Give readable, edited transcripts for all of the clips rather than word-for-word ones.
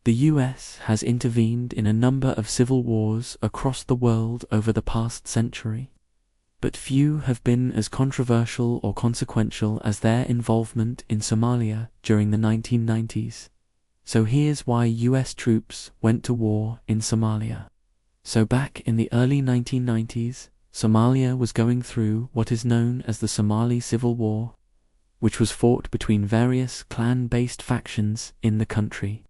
The US has intervened in a number of civil wars across the world over the past century, but few have been as controversial or consequential as their involvement in Somalia during the 1990s. So here's why US troops went to war in Somalia. So back in the early 1990s, Somalia was going through what is known as the Somali Civil War, which was fought between various clan-based factions in the country.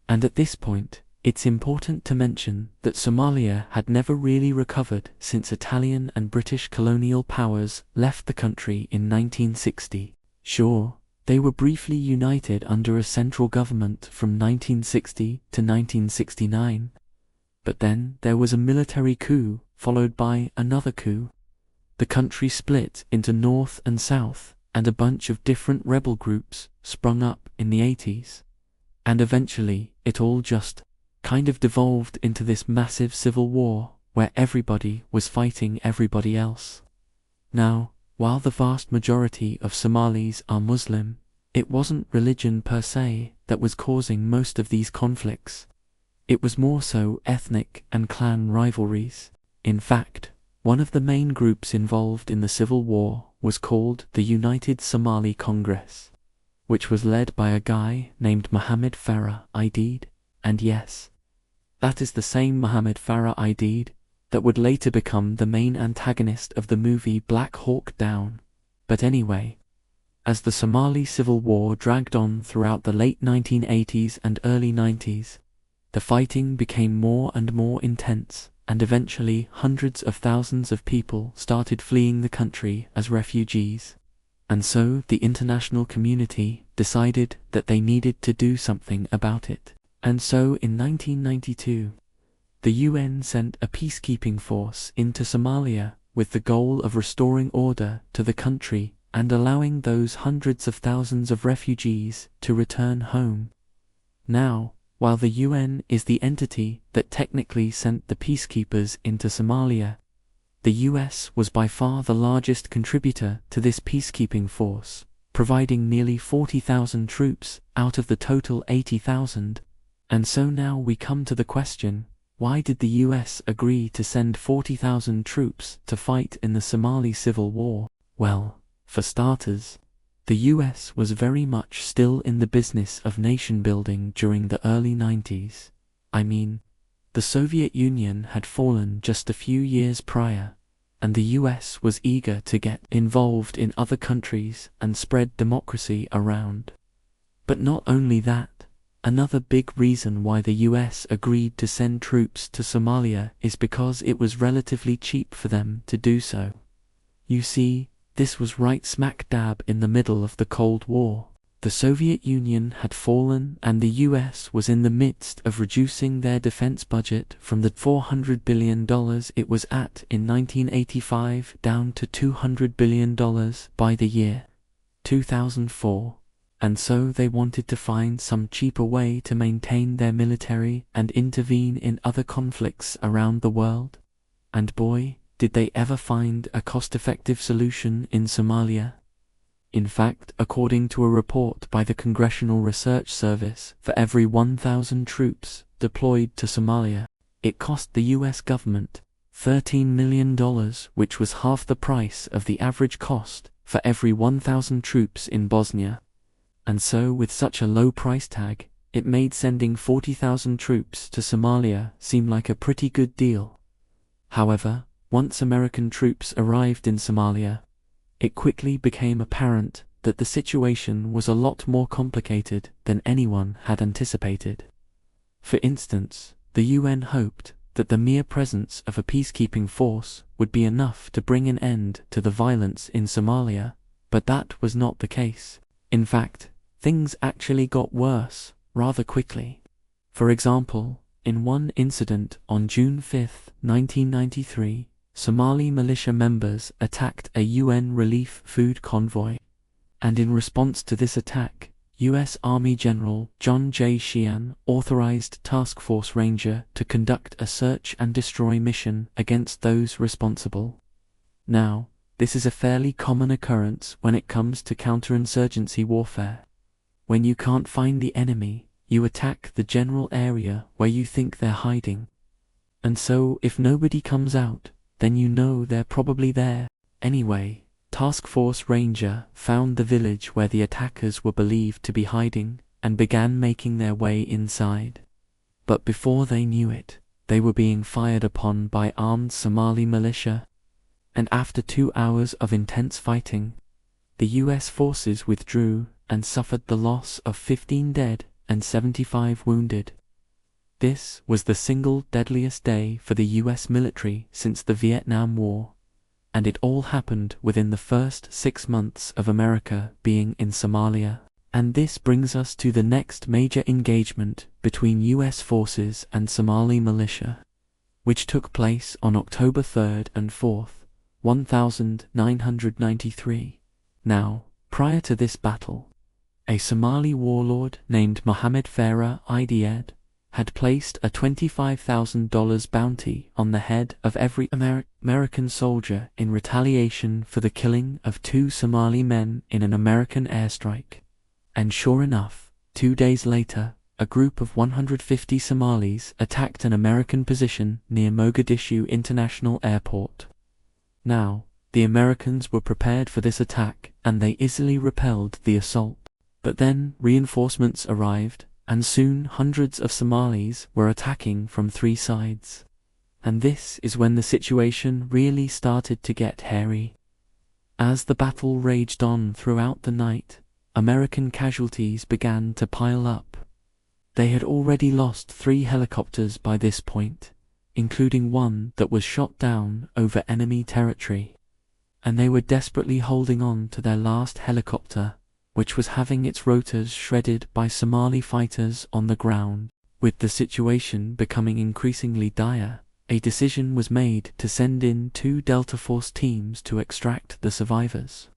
And at this point, it's important to mention that Somalia had never really recovered since Italian and British colonial powers left the country in 1960. Sure, they were briefly united under a central government from 1960 to 1969, but then there was a military coup followed by another coup. The country split into North and South, and a bunch of different rebel groups sprung up in the 80s. And eventually, it all just kind of devolved into this massive civil war where everybody was fighting everybody else. Now, while the vast majority of Somalis are Muslim, it wasn't religion per se that was causing most of these conflicts. It was more so ethnic and clan rivalries. In fact, one of the main groups involved in the civil war was called the United Somali Congress, which was led by a guy named Mohammed Farah Aidid, and yes, that is the same Mohammed Farah Aidid that would later become the main antagonist of the movie Black Hawk Down. But anyway, as the Somali Civil War dragged on throughout the late 1980s and early 90s, the fighting became more and more intense, and eventually hundreds of thousands of people started fleeing the country as refugees. And so the international community decided that they needed to do something about it. And so in 1992, the UN sent a peacekeeping force into Somalia with the goal of restoring order to the country and allowing those hundreds of thousands of refugees to return home. Now, while the UN is the entity that technically sent the peacekeepers into Somalia, the US was by far the largest contributor to this peacekeeping force, providing nearly 40,000 troops out of the total 80,000. And so now we come to the question, why did the US agree to send 40,000 troops to fight in the Somali Civil War? Well, for starters, the US was very much still in the business of nation building during the early 90s. I mean, the Soviet Union had fallen just a few years prior, and the US was eager to get involved in other countries and spread democracy around. But not only that, another big reason why the US agreed to send troops to Somalia is because it was relatively cheap for them to do so. You see, this was right smack dab in the middle of the Cold War. The Soviet Union had fallen and the US was in the midst of reducing their defense budget from the $400 billion it was at in 1985 down to $200 billion by the year 2004. And so they wanted to find some cheaper way to maintain their military and intervene in other conflicts around the world. And boy, did they ever find a cost-effective solution in Somalia. In fact, according to a report by the Congressional Research Service, for every 1,000 troops deployed to Somalia, it cost the US government $13 million, which was half the price of the average cost for every 1,000 troops in Bosnia. And so with such a low price tag, it made sending 40,000 troops to Somalia seem like a pretty good deal. However, once American troops arrived in Somalia, it quickly became apparent that the situation was a lot more complicated than anyone had anticipated. For instance, the UN hoped that the mere presence of a peacekeeping force would be enough to bring an end to the violence in Somalia, but that was not the case. In fact, things actually got worse rather quickly. For example, in one incident on June 5, 1993, Somali militia members attacked a UN relief food convoy. And in response to this attack, US Army General John J. Sheehan authorized Task Force Ranger to conduct a search and destroy mission against those responsible. Now, this is a fairly common occurrence when it comes to counterinsurgency warfare. When you can't find the enemy, You attack the general area where you think they're hiding. And so if nobody comes out, then you know they're probably there. Anyway, Task Force Ranger found the village where the attackers were believed to be hiding and began making their way inside. But before they knew it, they were being fired upon by armed Somali militia. And after 2 hours of intense fighting, the US forces withdrew and suffered the loss of 15 dead and 75 wounded. This was the single deadliest day for the US military since the Vietnam War, and it all happened within the first 6 months of America being in Somalia. And this brings us to the next major engagement between US forces and Somali militia, which took place on October 3rd and 4th, 1993. Now, prior to this battle, a Somali warlord named Mohammed Farah Idiad had placed a $25,000 bounty on the head of every American soldier in retaliation for the killing of 2 Somali men in an American airstrike. And sure enough, 2 days later, a group of 150 Somalis attacked an American position near Mogadishu International Airport. Now, the Americans were prepared for this attack and they easily repelled the assault. But then reinforcements arrived, and soon hundreds of Somalis were attacking from 3 sides. And this is when the situation really started to get hairy. As the battle raged on throughout the night, American casualties began to pile up. They had already lost 3 helicopters by this point, including one that was shot down over enemy territory. And they were desperately holding on to their last helicopter, which was having its rotors shredded by Somali fighters on the ground. With the situation becoming increasingly dire, a decision was made to send in 2 Delta Force teams to extract the survivors.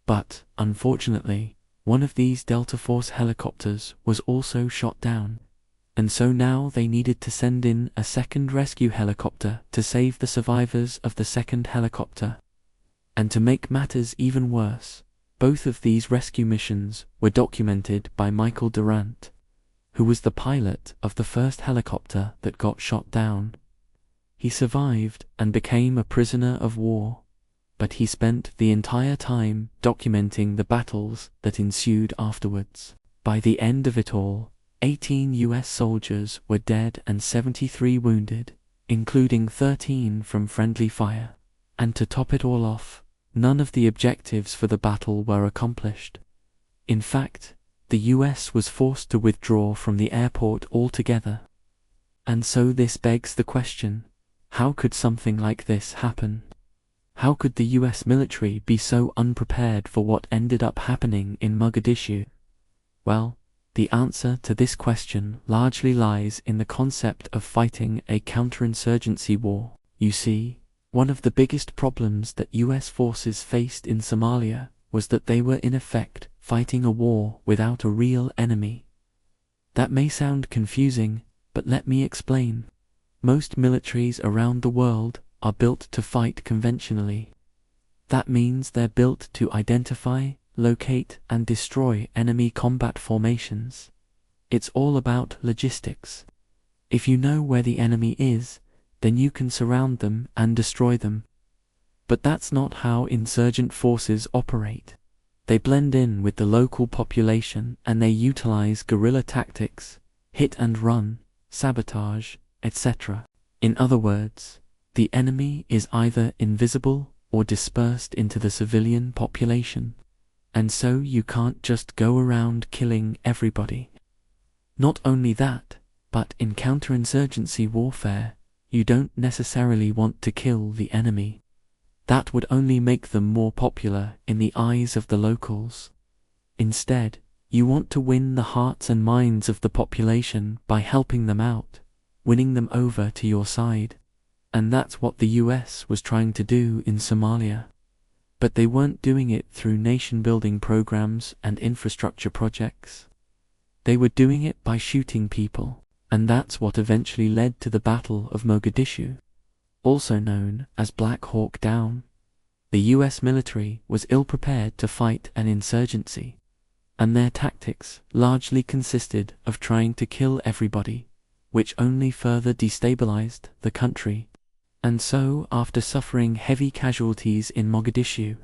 But, unfortunately, one of these Delta Force helicopters was also shot down, and so now they needed to send in a second rescue helicopter to save the survivors of the second helicopter. And to make matters even worse, both of these rescue missions were documented by Michael Durant, who was the pilot of the first helicopter that got shot down. He survived and became a prisoner of war, but he spent the entire time documenting the battles that ensued afterwards. By the end of it all, 18 US soldiers were dead and 73 wounded, including 13 from friendly fire. And to top it all off, none of the objectives for the battle were accomplished. In fact, the US was forced to withdraw from the airport altogether. And so this begs the question, how could something like this happen? How could the US military be so unprepared for what ended up happening in Mogadishu? Well, the answer to this question largely lies in the concept of fighting a counterinsurgency war. You see, one of the biggest problems that US forces faced in Somalia was that they were in effect fighting a war without a real enemy. That may sound confusing, but let me explain. Most militaries around the world are built to fight conventionally. That means they're built to identify, locate, and destroy enemy combat formations. It's all about logistics. If you know where the enemy is, then you can surround them and destroy them. But that's not how insurgent forces operate. They blend in with the local population and they utilize guerrilla tactics, hit and run, sabotage, etc. In other words, the enemy is either invisible or dispersed into the civilian population. And so you can't just go around killing everybody. Not only that, but in counterinsurgency warfare, you don't necessarily want to kill the enemy. That would only make them more popular in the eyes of the locals. Instead, you want to win the hearts and minds of the population by helping them out, winning them over to your side. And that's what the US was trying to do in Somalia. But they weren't doing it through nation-building programs and infrastructure projects. They were doing it by shooting people. And that's what eventually led to the Battle of Mogadishu, also known as Black Hawk Down. The US military was ill-prepared to fight an insurgency. and their tactics largely consisted of trying to kill everybody, which only further destabilized the country. And so, after suffering heavy casualties in Mogadishu,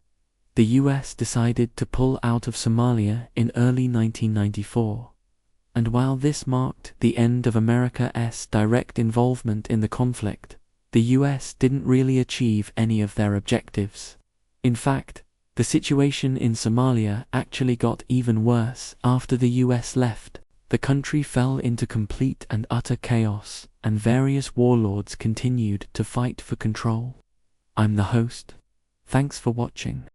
the US decided to pull out of Somalia in early 1994. And while this marked the end of America's direct involvement in the conflict, the US didn't really achieve any of their objectives. In fact, the situation in Somalia actually got even worse after the US left. The country fell into complete and utter chaos, and various warlords continued to fight for control. I'm the host. Thanks for watching.